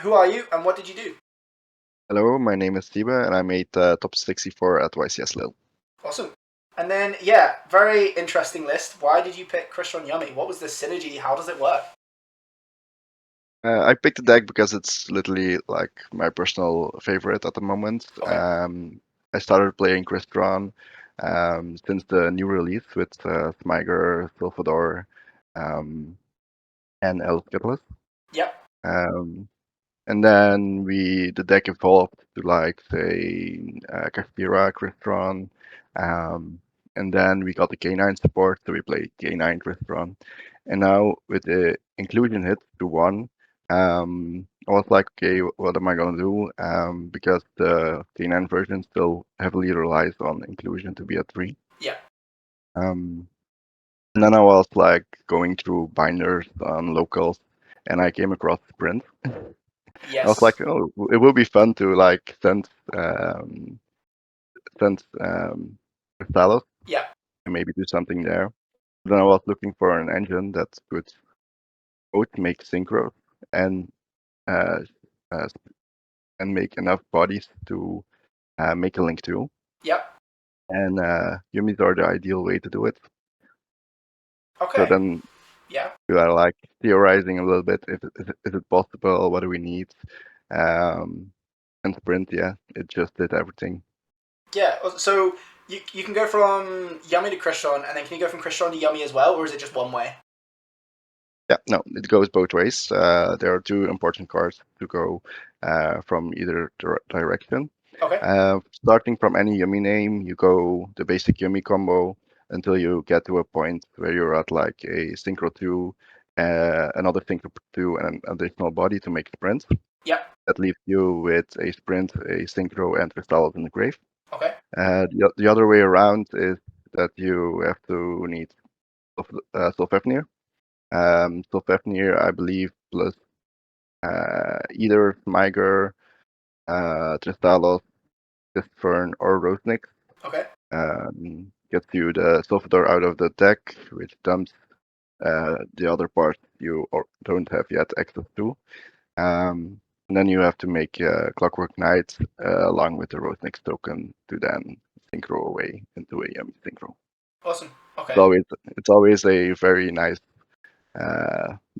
Who are you and what did you do? Hello, my name is Siebe, and I made top 64 at YCS Lille. Awesome. And then, yeah, very interesting list. Why did you pick Crystron Yummy? What was the synergy? How does it work? I picked the deck because it's literally like my personal favorite at the moment. Okay. I started playing Crystron since the new release with Smiger, Sylphador, um, and Elskittless. Yep. Um, and then the deck evolved to like say Caspira, Crystron, um, and then we got the K9 support, so we played K9 Crystron. And now with the inclusion hit to 1, I was like, okay, what am I gonna do? Because the K9 version still heavily relies on inclusion to be at 3. Yeah. Um, and then I was like going through binders on locals, and I came across Sprint. I was Yes. like, oh, it would be fun to like send Stalos Yeah. and maybe do something there. Then I was looking for an engine that could both make synchro and uh, uh, and make enough bodies to make a link to. Yep. And Yumis are the ideal way to do it. So Okay. then Yeah. we are like theorizing a little bit. Is it possible? What do we need? Um, and Sprint, yeah, it just did everything. Yeah. So you can go from Yummy to Crystron, and then can you go from Crystron to Yummy as well, or is it just one way? Yeah, no, it goes both ways. There are two important cards to go from either direction. Okay. Starting from any Yummy name, you go the basic Yummy combo until you get to a point where you're at like a Synchro 2, another Synchro 2, and an additional body to make sprint. Yep. That leaves you with a sprint, a Synchro, and Crystallis in the grave. Okay. The other way around is that you have to need Solfafnir. Solfafnir, I believe, plus either Smiger, Tristalos, Fern, or Rosenix. Okay. Gets you the Sylphador out of the deck, which dumps the other parts you don't have yet access to. And then you have to make Clockwork Knight along with the Rosenix token to then synchro away into a Yummy synchro. Awesome. It's Okay. always it's always a very nice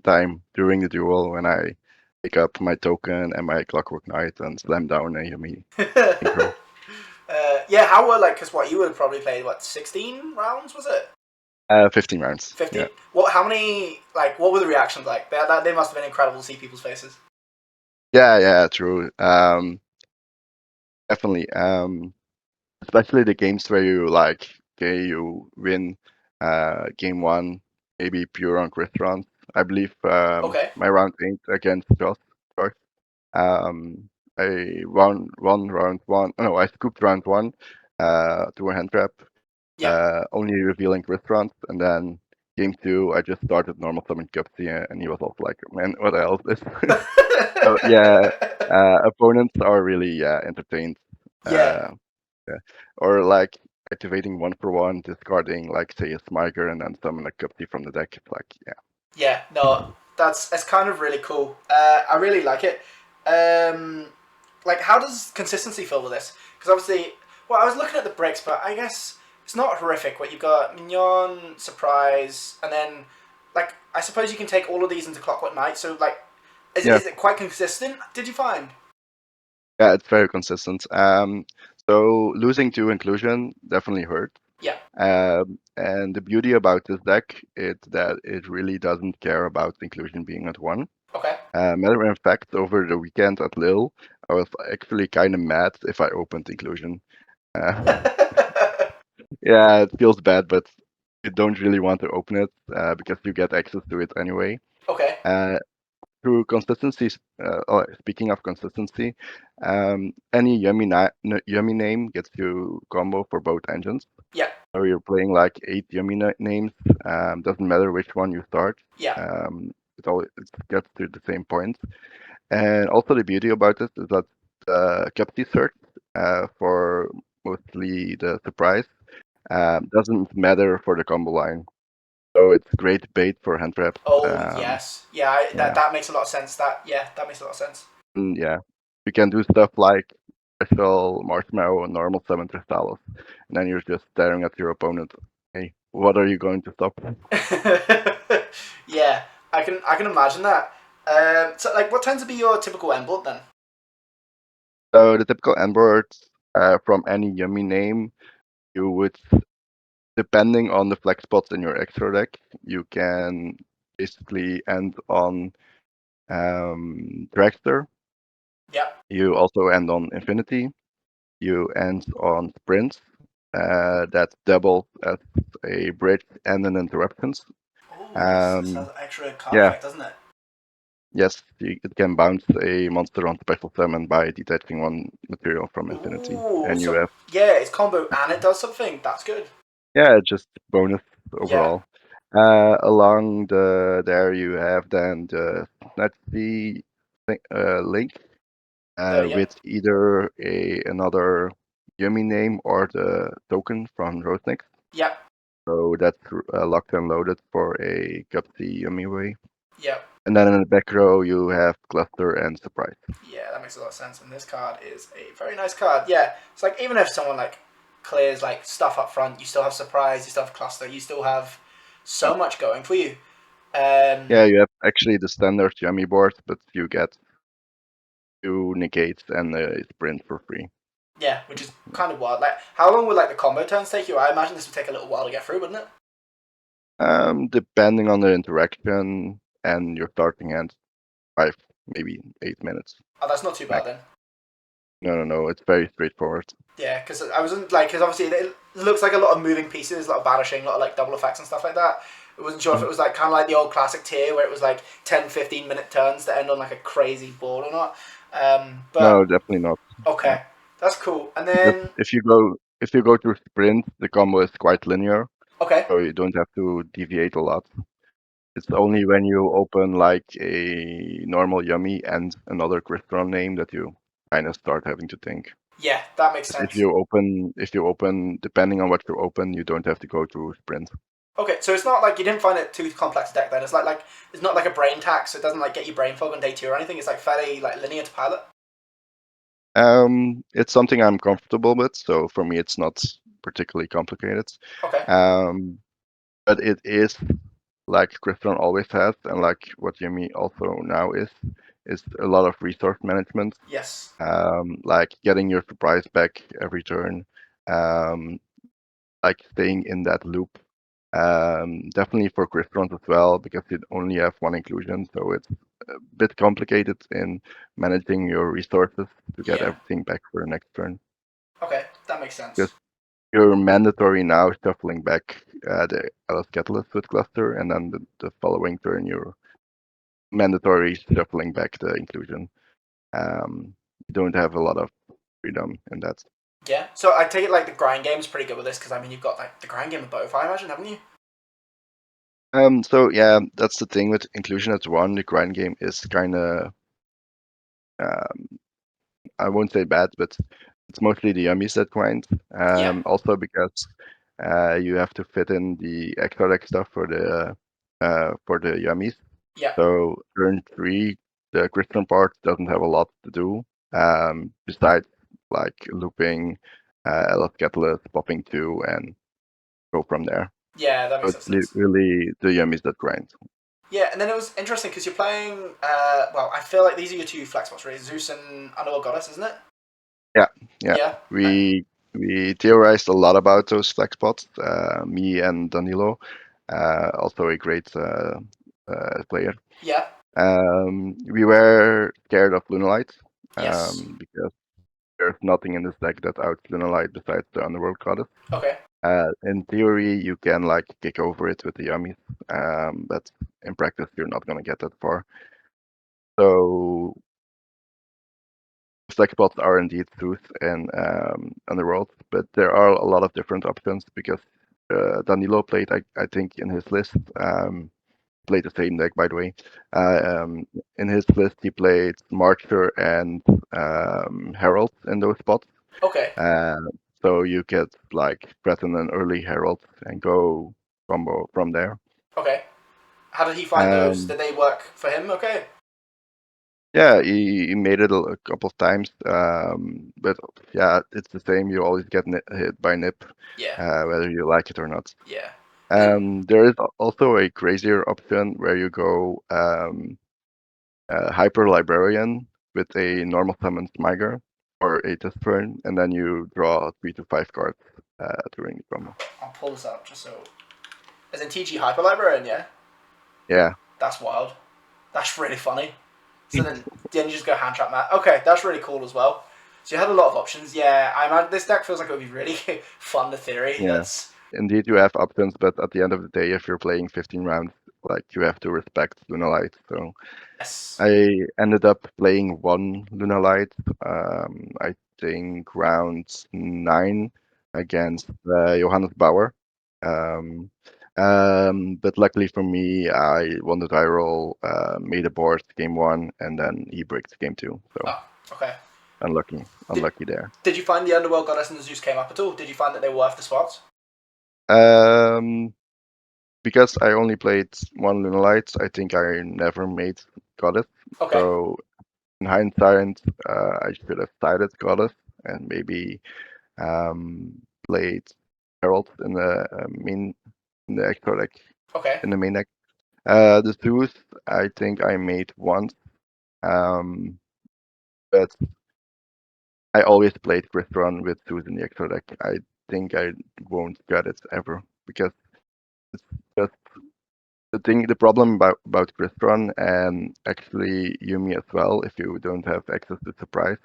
time during the duel when I pick up my token and my Clockwork Knight and slam down a Yummy synchro. Yeah. How were like? Because what you would have probably played, what, 16 rounds was it? 15 rounds. 15. Yeah. What? How many? Like, what were the reactions like? They must have been incredible to see people's faces. Yeah, true. Definitely. Especially the games where you like, okay, you win game 1, maybe pure on Crystron. I believe Okay. my round 8 against Josh. Um, I won round 1. No, I scooped round 1 to a hand trap, Yeah. only revealing Crystron, and then game 2 I just started normal summon Cupsy, and he was also like, man, what the hell is this? So yeah, opponents are really entertained. Yeah. Uh, yeah. Or like activating 1 for 1, discarding like say a Smiger and then summon a Cupsy from the deck. It's like Yeah. No, that's kind of really cool. I really like it. Um, like, how does consistency feel with this? Because obviously, well, I was looking at the bricks, but I guess it's not horrific. What you've got, Mignon, Surprise, and then like I suppose you can take all of these into Clockwork Knight. So like, yeah, is it quite consistent? Did you find? yeah, it's very consistent. So losing to inclusion definitely hurt. Yeah. And the beauty about this deck is that it really doesn't care about inclusion being at 1. Okay. Matter of fact, over the weekend at Lille, I was actually kind of mad if I opened inclusion. Uh, yeah, it feels bad, but you don't really want to open it because you get access to it anyway. Okay. Uh, through consistency, speaking of consistency, any yummy name gets you combo for both engines. Yeah. So you're playing like 8 yummy names. Doesn't matter which one you start. Yeah. It gets to the same point. And also the beauty about this is that Capti search for mostly the surprise doesn't matter for the combo line. So it's great bait for hand traps. Oh yes. Yeah. Yeah, That makes a lot of sense. That makes a lot of sense. And yeah, you can do stuff like special marshmallow and normal summon Tristalos, and then you're just staring at your opponent. Hey, what are you going to stop? Yeah, I can imagine that. So like, what tends to be your typical end board then? So the typical end boards from any yummy name, you would, depending on the flex spots in your extra deck, you can basically end on Dragster. Yep. You also end on Infinity. You end on Sprint. That doubles as a bridge and an interruptions. Oh, nice. This has Um, extra card yeah, effect, doesn't it? yes, it can bounce a monster on special summon by detaching one material from Infinity, Ooh, and you so have, yeah, it's combo and it does something. That's good. yeah, just bonus Yeah. overall. Along there you have then the Snatchy link Yep. with either another Yummy name or the token from Rosnik. Yep. So that's locked and loaded for a Gutsy Yummy way. Yep. And then in the back row you have Cluster and Surprise. Yeah, that makes a lot of sense. And this card is a very nice card. Yeah, it's like even if someone like clears like stuff up front, you still have surprise, you still have cluster, you still have Yep. so much going for you. Yeah, you have actually the standard Yummy board, but you get 2 negates and a sprint for free. Yeah, which is kind of wild. Like, how long would like the combo turns take you? I imagine this would take a little while to get through, wouldn't it? Depending on the interaction and your starting hand, 5, maybe 8 minutes Oh, that's not too bad max. then. No, it's very straightforward. Yeah, because I wasn't like, because obviously it looks like a lot of moving pieces, a lot of banishing, a lot of like double effects and stuff like that. I wasn't sure if it was like kind of like the old classic tier where it was like 10, 15 minute turns to end on like a crazy board or not. No, But definitely not. Yeah. okay, that's cool. And Because then if you go through sprint, the combo is quite linear, okay, so you don't have to deviate a lot. It's only when you open like a normal Yummy and another Crystron name that you kind of start having to think. yeah, that makes But if sense. you open, depending on what you open, you don't have to go through sprint. Okay, so it's not like you didn't find it too complex deck then. It's like it's not like a brain tax. So it doesn't like get you brain fog on day two or anything. It's like fairly like linear to pilot. It's something I'm comfortable with, so for me it's not particularly complicated. Okay. Um, but it is like Crystron always has, and like what Yumi also now is a lot of resource management. Yes. Like getting your surprise back every turn, um, like staying in that loop. Definitely for Crystron as well, because you only have one inclusion, so it's a bit complicated in managing your resources to get Yeah. everything back for the next turn. Okay, that makes sense. Because you're mandatory now shuffling back the Alice Catalyst with Cluster, and then the following turn you're mandatory shuffling back the inclusion. You don't have a lot of freedom in that. Yeah. So I take it like the grind game is pretty good with this because I mean you've got like the grind game of both, I imagine, haven't you? So yeah, that's the thing with inclusion as one. The grind game is kind of, um, I won't say bad, but it's mostly the yummies that grind. Yeah. Also because you have to fit in the extra deck stuff for the yummies. Yeah. So turn 3, the Crystron part doesn't have a lot to do, besides like looping, LF Catalyst, popping 2, and go from there. Yeah, that So makes it's sense. really the yummies that grind. Yeah, and then it was interesting because you're playing. Well, I feel like these are your two flex spots, right? Zeus and Underworld Goddess, isn't it? Yeah, yeah. Yeah. We theorized a lot about those flex spots. Me and Danilo, also a great player. Yeah. We were scared of Lunalight Yes. because there's nothing in this deck that outs Lunalight besides the Underworld Goddess. Okay. In theory, you can like kick over it with the yummies, but in practice, you're not gonna get that far. So flex spots are indeed truth in Underworld, but there are a lot of different options because Danilo played, I think, in his list. Played the same deck, by the way. In his list, he played Marcher and Herald in those spots. Okay. Uh, so you get like threaten an early Herald and go combo from there. Okay. How did he find those? Um, Did they work for him? Okay. Yeah, he made it a couple of times, but yeah, it's the same. You always get hit by Nip, Yeah, whether you like it or not. yeah. The, There is also a crazier option where you go Hyper Librarian with a normal summon Smiger or a test turn, and then you draw 3 to 5 cards during the combo. I'll pull this up just so. As in TG Hyper Librarian, yeah? Yeah. That's wild. That's really funny. So then you just go hand trap mat. Okay, that's really cool as well. So you had a lot of options. Yeah, I imagine this deck feels like it would be really fun to theory. Yeah. That's Indeed, you have options, but at the end of the day, if you're playing 15 rounds, like you have to respect Luna Light. So yes. I ended up playing one Luna Light, I think round 9 against Johannes Bauer. Um, but luckily for me, I won the die roll, made a board game 1, and then he breaks game 2. So Oh, okay. unlucky, Did unlucky there. Did you find the Underworld Goddess and the Zeus came up at all? Did you find that they were worth the spots? Um, because I only played one Luna Light, I think I never made Goddess. Okay. So in hindsight, I should have sided Goddess and maybe um, played Herald in the extra deck Okay. in the main deck. The Zeus, I think I made once, um, but I always played Crystron with Zeus in the extra deck. I think I won't get it ever because it's just the problem about Crystron and actually Yumi as well, if you don't have access to surprise,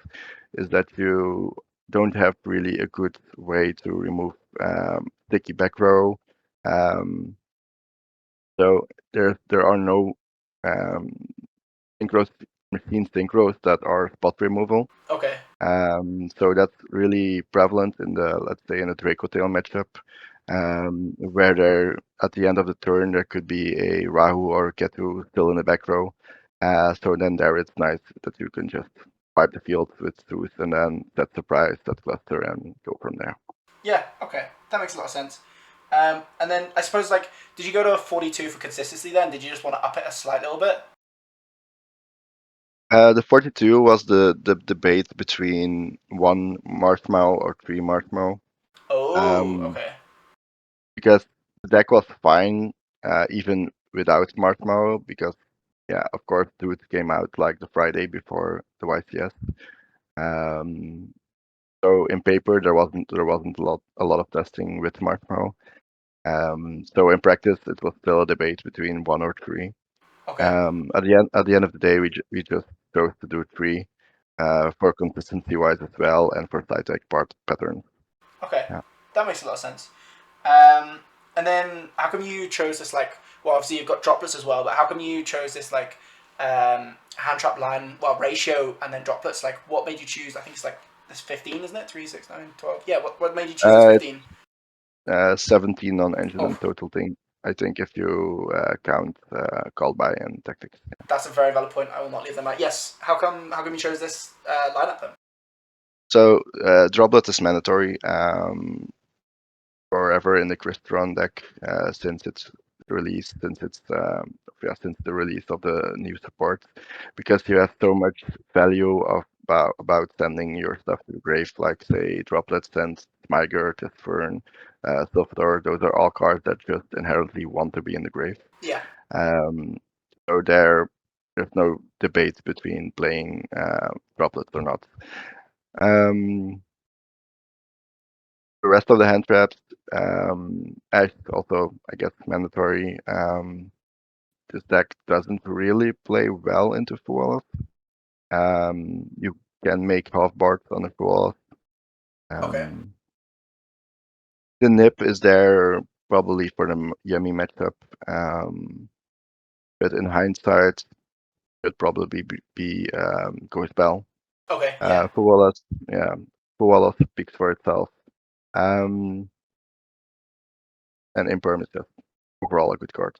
is that you don't have really a good way to remove sticky back row. Um, so there are no um, synchros machine synchros that are spot removal. Okay. So that's really prevalent in the, let's say, in a Draco Tail matchup, where there at the end of the turn there could be a Rahu or Ketu still in the back row. So then there it's nice that you can just wipe the field with Zeus and then set surprise, set cluster, and go from there. Yeah. Okay. That makes a lot of sense. And then I suppose like, did you go to a 42 for consistency? Then did you just want to up it a slight little bit? The 42 was the debate between 1 Marshmallow or 3 Marshmallow. Oh. Um, Okay. because the deck was fine even without Marshmallow because yeah, of course, Dude came out like the Friday before the YCS. Um, so in paper there wasn't a lot of testing with Marshmallow. So in practice it was still a debate between 1 or 3. Okay. At the end of the day we just chose to do 3 for consistency wise as well and for side deck part pattern. Okay. Yeah. That makes a lot of sense. Um, and then how come you chose this like? Well, obviously you've got droplets as well, but how come you chose this like hand trap line? Well, ratio and then droplets. Like, what made you choose? I think it's like this 15, isn't it? 3, 6, 9, 12. Yeah. What made you choose this Uh, 15? 17 on engine Oh, and total thing. I think if you count call by and tactics. that's a very valid point. I will not leave them out. Yes. How come you chose this lineup then? So droplet is mandatory forever in the Crystron deck since it's released, since the release of the new support, because you have so much value about sending your stuff to the grave, like say droplets and Smiger, Testfern, Silvador. Those are all cards that just inherently want to be in the grave. Yeah. Um, so there's no debate between playing droplets or not. Um, the rest of the hand traps, as also I guess mandatory. This deck doesn't really play well into Fualas. You can make half bars on the Fualas. Okay. The nip is there probably for the yummy matchup, but in hindsight, it probably be Ghost Bell. Okay. Yeah. Fualas, yeah, Fualas speaks for itself. Um, and Imperm is just overall a good card.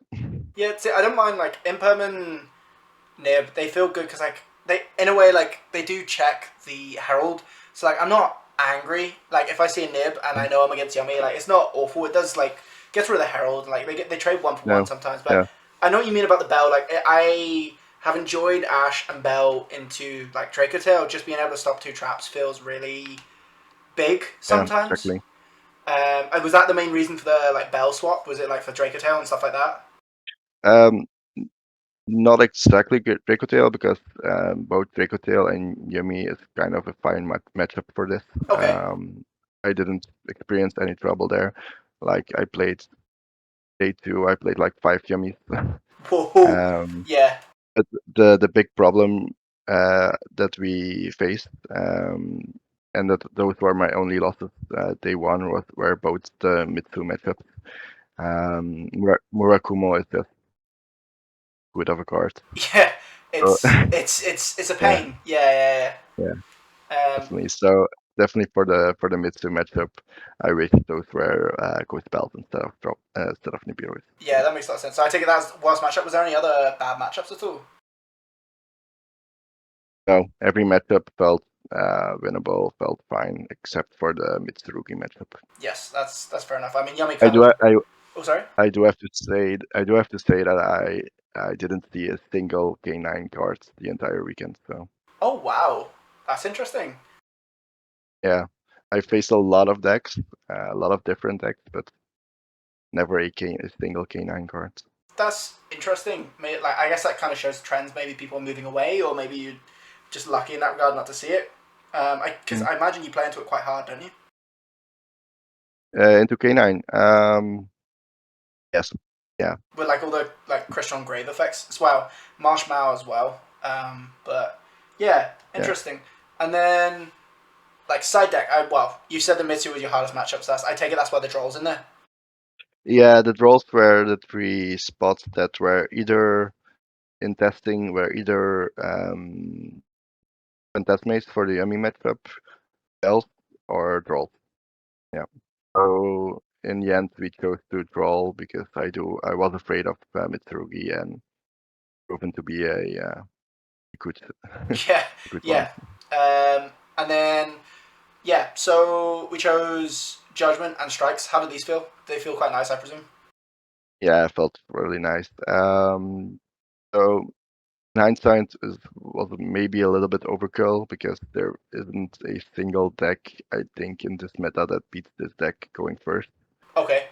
Yeah. See, I don't mind like Imperman Nib. They feel good because like they in a way like they do check the Herald. So like I'm not angry. Like if I see a Nib and I know I'm against Yummy, like it's not awful. It does like gets rid of the Herald. Like they trade one for one No, sometimes. But yeah, I know what you mean about the Bell. Like I have enjoyed Ash and Bell into like Draco Tail. Just being able to stop two traps feels really big Yeah, sometimes. exactly. And was that the main reason for the like Bell swap? Was it like for Draco Tail and stuff like that? Um, Not exactly good Dracotail because both Dracotail and Yumi is kind of a fine matchup for this. Okay. I didn't experience any trouble there. Like I played day two, I played like 5 Yummies. Whoa. um, Yeah. but the big problem that we faced, and that those were my only losses day one, were both the Mitsu matchups. Murakumo is just good of a card. Yeah. So, It's a yeah, pain. Yeah. yeah. Yeah. Definitely. So definitely for the Mitsu matchup, I wish those were Ghost Bells instead of Nibiru's. Yeah, that makes a lot of sense. So I take it that's worst matchup. Was there any other bad matchups at all? No, every matchup felt winnable, felt fine, except for the Mitsurugi matchup. Yes, that's fair enough. I mean, Yummy I kind do of. I Oh, sorry. I do have to say that I didn't see a single K9 card the entire weekend. So Oh wow, that's interesting. yeah, I faced a lot of decks, a lot of different decks, but never a single K9 card. That's interesting. Like I guess that kind of shows trends. Maybe people are moving away, or maybe you're just lucky in that regard not to see it. Because Mm. I imagine you play into it quite hard, don't you? Into K9. Yes. Yeah. With like all the like Crystron Grave effects as well, Marshmallow as well. But yeah, Yeah. interesting. And then like side deck. Well, you said the Mitsu was your hardest matchup, so I take it that's why the Droll's in there. Yeah, the draws were the three spots that were either in testing, were either Phantasmates for the Yummy matchup, Elf, or Droll. Yeah. So in the end, we chose to Droll because I was afraid of Mitsurugi and proven to be a good Yeah, a good one. yeah. And then yeah, so we chose Judgment and Strikes. How did these feel? They feel quite nice, I presume. Yeah, it felt really nice. So hindsight was maybe a little bit overkill because there isn't a single deck I think in this meta that beats this deck going first, Okay.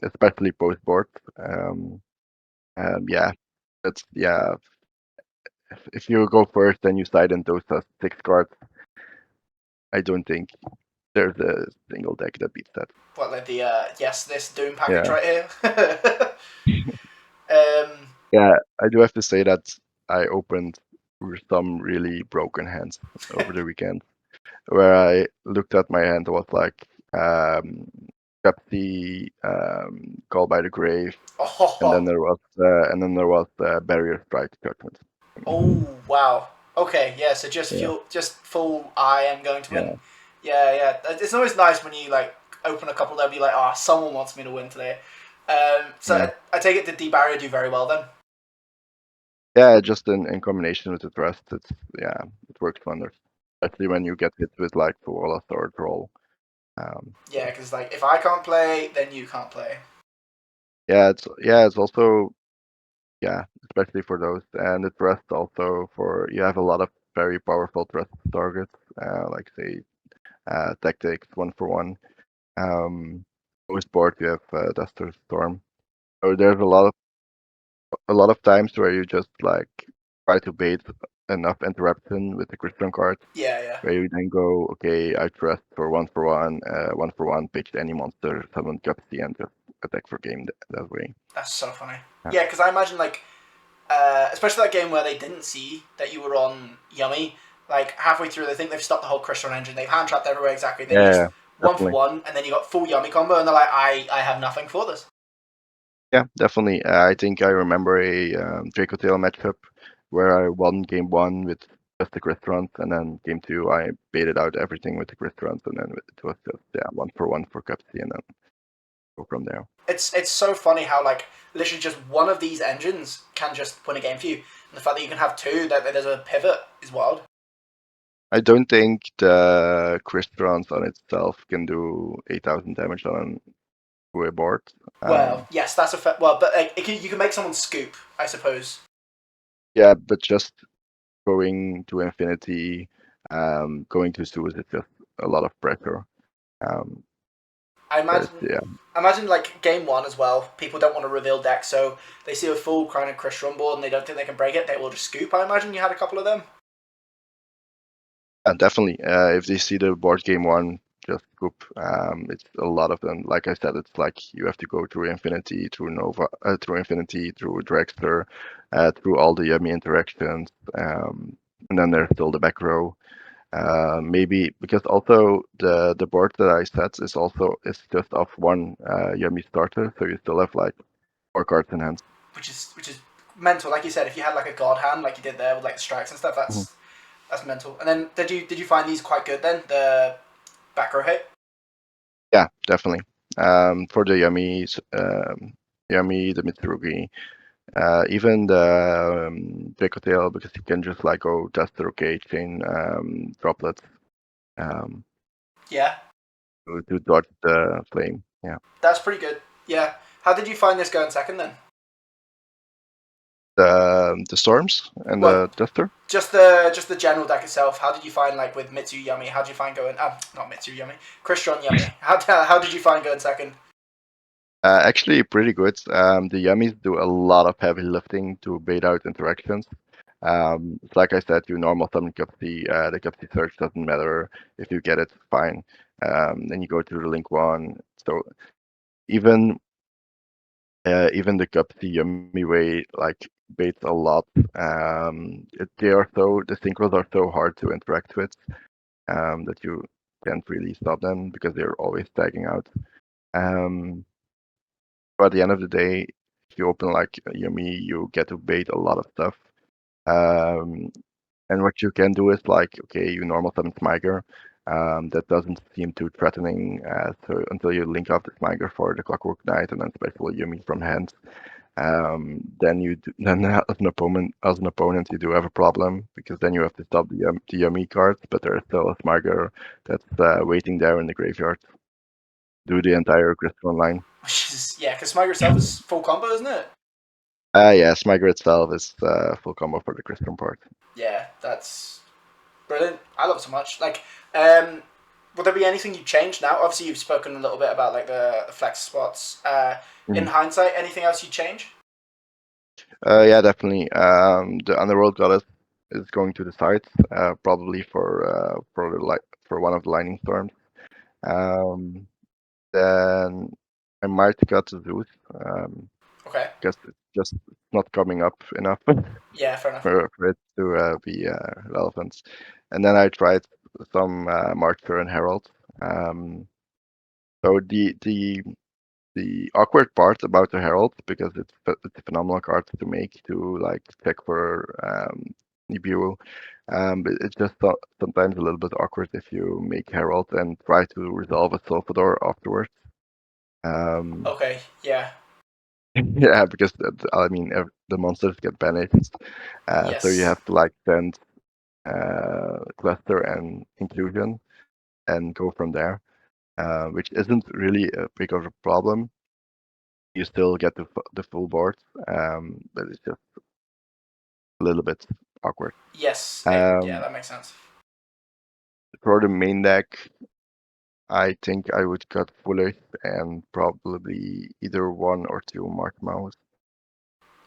especially post board. Um, yeah, that's yeah. If you go first and you side in those 6 cards, I don't think there's a single deck that beats that. What like the yes this Doom package Yeah, right here. um. yeah. I do have to say that I opened with some really broken hands over the weekend, where I looked at my hand and was like, Capti, Call by the Grave, and then Oh. there was Barrier Strike Judgment. Oh wow. Okay. Yeah. So Yeah, just full. I am going to win. yeah, Yeah. It's always nice when you like open a couple there and be like, oh, someone wants me to win today. So yeah, I take it did D Barrier do very well then? yeah. Just in combination with the Trust, it works wonders. Especially when you get hit with like Fuola or Troll. Yeah, because like if I can't play, then you can't play. It's also especially for those, and the Trust also for you have a lot of very powerful Trust targets, like say Tactics 1-for-1. Most board you have Duster Storm. So there's a lot of times where you just like try to bait enough interruption with the Crystron card, Yeah. where you then go, okay, I trust for 1-for-1, pitch any monster, summon Gupsy, and just attack for game that way. That's so funny. Yeah, Yeah, because I imagine like, especially that game where they didn't see that you were on Yummy. Like halfway through, they think they've stopped the whole Crystal engine. They've hand trapped everywhere exactly. Then you just yeah, one for definitely. one, and then you got full Yummy combo, and they're like, I have nothing for this. Yeah, definitely. I think I remember a Draco Tail matchup where I won game one with just the Crystron, and then game two I baited out everything with the Crystron, and then it was just 1-for-1 for Cupsy, and then go from there. It's so funny how like literally just one of these engines can just win a game for you, and the fact that you can have two that there's a pivot is wild. I don't think the Crystron on itself can do 8,000 damage on a board. Well, yes, that's a well, but like, you can make someone scoop, I suppose. Yeah, but just going to infinity, going to Suez is just a lot of pressure. Um, I but imagine. yeah, I imagine like game one as well. People don't want to reveal decks, so they see a full kind of Crystron board and they don't think they can break it. They will just scoop. I imagine you had a couple of them. definitely. If they see the board game one, just scoop. It's a lot of them. Like I said, it's like you have to go through Infinity, through Nova, through Infinity, through Dragster, through all the yummy interactions, and then there's still the back row. Maybe because also the board that I set is just off one yummy starter, so you still have like 4 cards in hand. Which is mental. Like you said, if you had like a god hand, like you did there with like the strikes and stuff, Mhm. that's mental. And then did you find these quite good then? The back row hit. Yeah, definitely. For the yummies, yummy, the Mitsurugi, even the Draco Tail, because you can just like go Duster or Cage in droplets um, Yeah, to dodge the flame. Yeah. that's pretty good. Yeah. How did you find this going second then? The storms and Well, the Duster. just the general deck itself. How did you find like with Mitsu Yummy? How did you find going? Not Mitsu Yummy, Crystron Yummy. How did you find going second? Actually, pretty good. The yummies do a lot of heavy lifting to bait out interactions. It's like I said, you normal summon Cupsy, the Cupsy search doesn't matter. If you get it, fine. Then you go to the link one. So even even the Cupsy yummy way like baits a lot. The synchros are so hard to interact with that you can't really stop them because they're always tagging out. Um, but at the end of the day, if you open like Yummy, you get to bait a lot of stuff. Um, and what you can do is like, okay, you normal summon Smiger. That doesn't seem too threatening so until you link up the Smiger for the Clockwork Knight and then special Yummy from hand. Then as an opponent you do have a problem because then you have to stop the Yummy cards, but there's still a Smiger that's waiting there in the graveyard. Do the entire Crystal line. Which is yeah, because Smite yourself is full combo, isn't it? Yeah, Smiger itself is full combo for the Crystal part. Yeah, that's brilliant. I love it so much. Like, um, will there be anything you change now? Obviously, you've spoken a little bit about like the flex spots. In Mhm. hindsight, anything else you change? Yeah, definitely. The Underworld Goddess is going to the sides, probably for one of the Lightning Storms. Um, then I might cut Zeus Okay. because it's just not coming up enough Yeah, fair enough. for it to be relevant. And then I tried some Martyr and Herald. Um, so the awkward part about the Herald, because it's a phenomenal card to make to like check for Nibiru. But it's just sometimes a little bit awkward if you make Herald and try to resolve a Salvador afterwards. Um, Okay. Yeah. yeah, because I mean the monsters get banished, so you Yes. have to like send cluster and inclusion and go from there, which isn't really a big of a problem. You still get the full board, but it's just a little bit awkward. Yes. Yeah, Um, that makes sense. for the main deck, I think I would cut Foolish and probably either one or two Mark Mouse.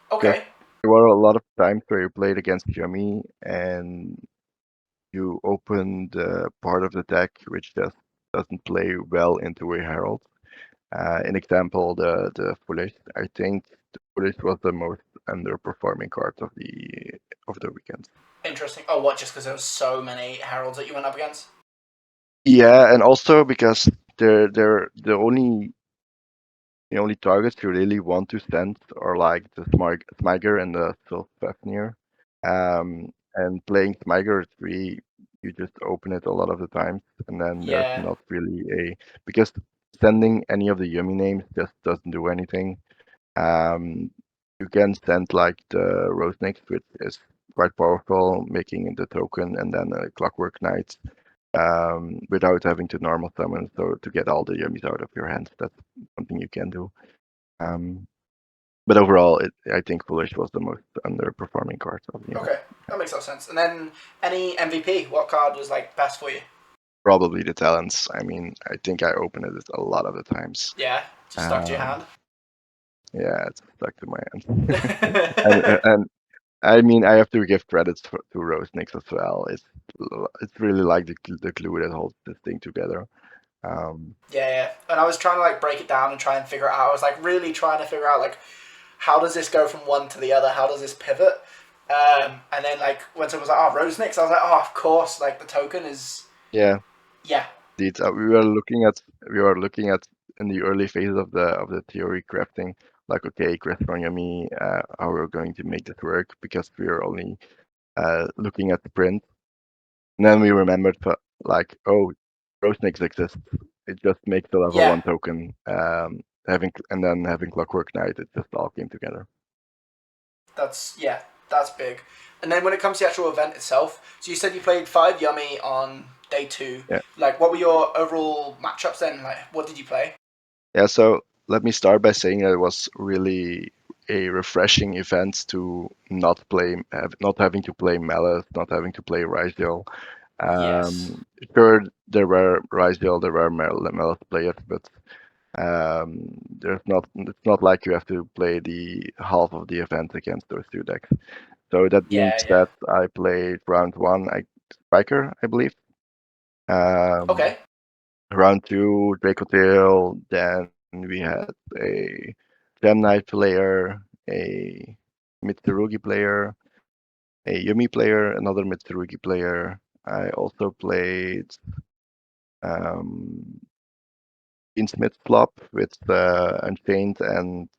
Because Okay. there were a lot of times where you played against Yumi and you open the part of the deck which just doesn't play well into a Herald. An example, the Foolish. I think the Foolish was the most underperforming card of the weekend. Interesting. Oh, what? Just because there was so many heralds that you went up against? Yeah, and also because they're the only targets you really want to send are like the Smiger and the Sylphefnir. And playing Smiger 3, you just open it a lot of the times, and then there's Yeah. not really because sending any of the Yumi names just doesn't do anything. Um, you can send like the Rose Snakes, which is quite powerful, making the token, and then a Clockwork Knight without having to normal summon. So to get all the yummies out of your hands, that's something you can do. Um, But overall, I think Foolish was the most underperforming card of the event. Okay, that makes a lot of sense. And then any MVP? What card was like best for you? Probably the talents. I mean, I think I opened it a lot of the times. Yeah, just stuck to your Um, hand. yeah, it's stuck to my hand. And I mean, I have to give credits to Rose Nix as well. It's really like the glue that holds this thing together. Um, Yeah, yeah. And I was trying to like break it down and try and figure it out. I was like really trying to figure out like how does this go from one to the other? How does this pivot? And then like when someone was like, "Oh, Rose Nix," I was like, "Oh, of course!" Like the token is, yeah, yeah, we were looking at in the early phases of the theory crafting, like okay, Crystron Yummy, how we're going to make this work because we are only looking at the print. And then we remembered, like, oh, Rose Nix exists. It just makes the level yeah. one token. Having Clockwork Knight, it just all came together. That's big. And then when it comes to the actual event itself, so you said you played 5 Yummy on day 2. Yeah. Like, what were your overall matchups then? Like, what did you play? Yeah, so let me start by saying that it was really a refreshing event to not having to play Malice, not having to play Ryzel. Yes. Sure, there were Ryzel, there were Malice players, but it's not like you have to play the half of the event against those two decks. So that being Yeah, yeah. said, I played round one, Striker, I believe. Um, Okay. Round two, Draco Tail. Then we had a Gem Knight player, a Mitsurugi player, a Yumi player, another Mitsurugi player. I also played um, Smith flop with Unchained and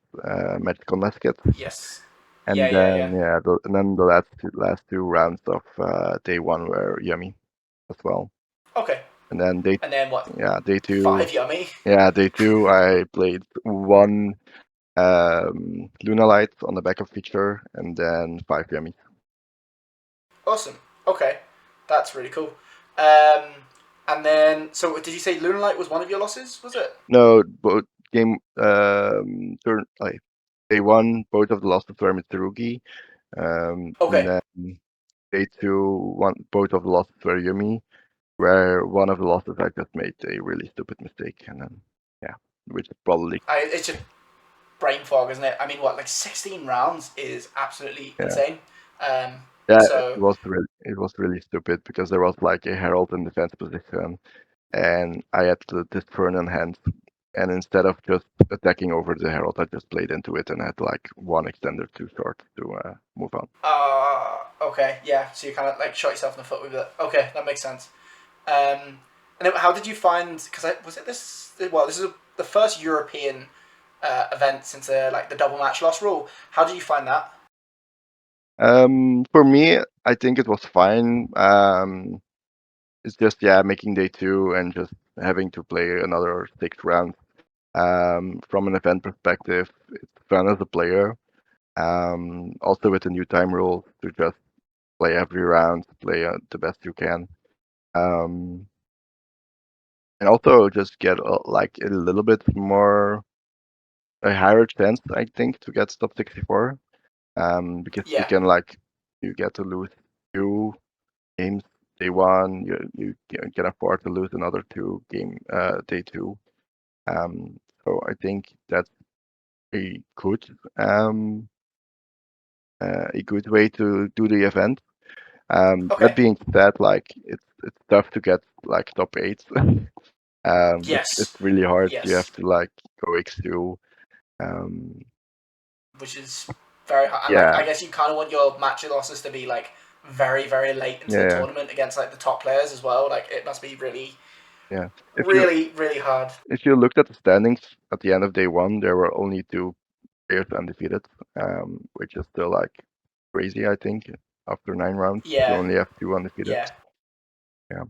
Magical Musket. Yes. Yeah, And yeah, then yeah. yeah, the last two rounds of day one were Yummy as well. Okay. And then day And then what? yeah day two 5 Yummy. yeah day two I played one Luna Light on the backup feature, and then 5 Yummy. Awesome. Okay. That's really cool. Um, and then, so did you say Lunalight was one of your losses? Was it? No, both game day one, both of the losses were Mitsurugi. And Okay. then day two, both of the losses were Yumi, where one of the losses I just made a really stupid mistake, and then yeah, which is probably It's just brain fog, isn't it? I mean, what, like 16 rounds is absolutely yeah. insane. Um, Yeah, so, it was really stupid because there was like a herald in defense position, and I had this turn in hand, and instead of just attacking over the herald, I just played into it and had like one extender too short to move on. okay, yeah. So you kind of like shot yourself in the foot with it. Okay, that makes sense. And then how did you find? Because was it this? Well, this is the first European event since like the double match loss rule. How did you find that? For me, I think it was fine. It's just yeah, making day two and just having to play another 6 rounds. From an event perspective, it's fun as a player. Also with the new time rules to just play every round, play the best you can. Um, and also just get like a little bit more a higher chance, I think, to get top 64. Because you Yeah. can like you get to lose 2 games day one, you can afford to lose another 2 game day two. So I think that's a good um a good way to do the event. That Okay. being said, like it's tough to get like top 8. It's Yes. really hard. You have Yes. to like go X2. Um, Which is very hard. And like, yeah, I guess you kind of want your match losses to be like very, very late into the yeah, tournament against like the top players as well. Like, it must be really, yeah. If you really, really hard. if you looked at the standings at the end of day one, there were only 2 players undefeated, which is still like crazy. I think after 9 rounds, you Yeah. only have 2 undefeated. Yeah. Yeah.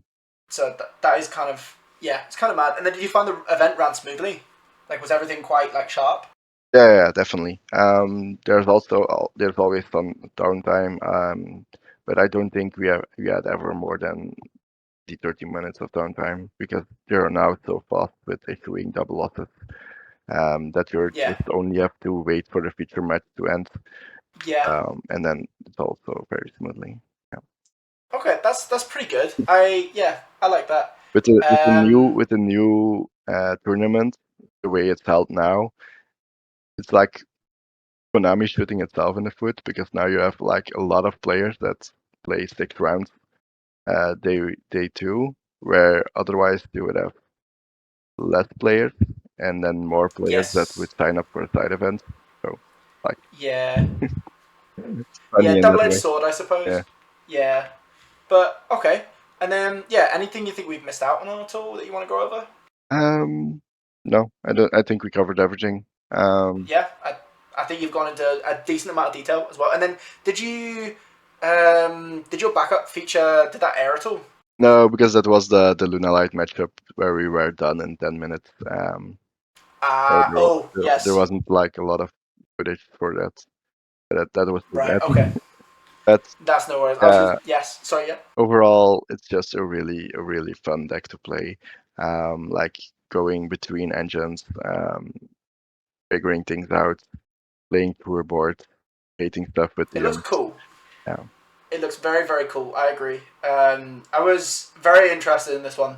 So that is kind of, yeah, it's kind of mad. And then did you find the event ran smoothly? Like, was everything quite like sharp? Yeah, definitely. There's always some downtime, but I don't think we had ever more than the 30 minutes of downtime because they are now so fast with issuing double losses. that you Yeah. just only have to wait for the feature match to end, Yeah. and then it's also very smoothly. Yeah. Okay, that's pretty good. I like that. Um, With the new tournament, the way it's held now, it's like Konami shooting itself in the foot because now you have like a lot of players that play 6 rounds day two, where otherwise you would have less players and then more players that yes. would sign up for a side event. So like Yeah. it's Yeah. funny in that Double-edged way. sword, I Yeah. suppose. Yeah. But okay. And then yeah, anything you think we've missed out on at all that you want to go over? Um, no, I don't. I think we covered everything. Yeah, I think you've gone into a decent amount of detail as well. And then did your backup feature did that air at all? No, because that was the Luna Light matchup where we were done in 10 minutes. So Oh there yes, wasn't like a lot of footage for that. That was too right, bad. okay, But that's no worries. I was uh, just yes, sorry, yeah, overall, it's just a really fun deck to play. Like going between engines, figuring things out, playing tour board, hating stuff with the it looks young. cool. Yeah. It looks very cool. I agree. I was very interested in this one.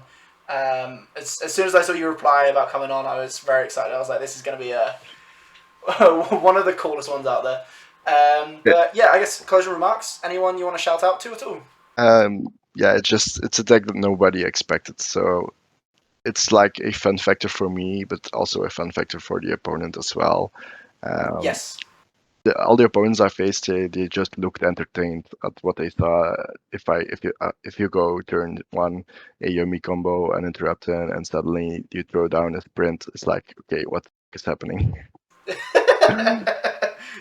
As soon as I saw you reply about coming on, I was very excited. I was like, this is going to be a one of the coolest ones out there. Yeah. But yeah, I guess closing remarks. Anyone you want to shout out to at all? Yeah, it's a deck that nobody expected. So it's like a fun factor for me, but also a fun factor for the opponent as well. Um, Yes. all the opponents I faced, they just looked entertained at what they saw. If you go turn one, a Yumi combo, an interruption, and suddenly you throw down a sprint, it's like, okay, what is happening?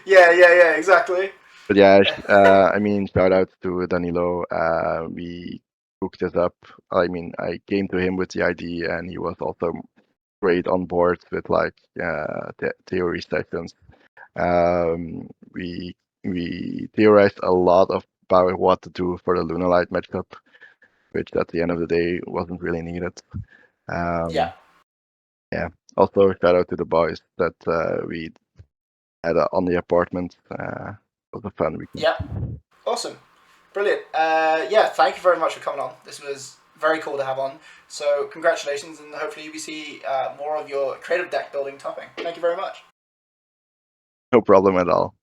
Yeah, exactly. But yeah, I mean, shout out to Danilo. We cooked this up. I mean, I came to him with the ID, and he was also great on board with like theory sessions. We theorized a lot about what to do for the Luna Light matchup, which at the end of the day wasn't really needed. Yeah. Um, yeah. Also, shout out to the boys that we had on the apartment. It was a fun weekend. Yeah. Awesome. Brilliant. Yeah, thank you very much for coming on. This was very cool to have on. So congratulations, and hopefully we see more of your creative deck building topping. Thank you very much. No problem at all.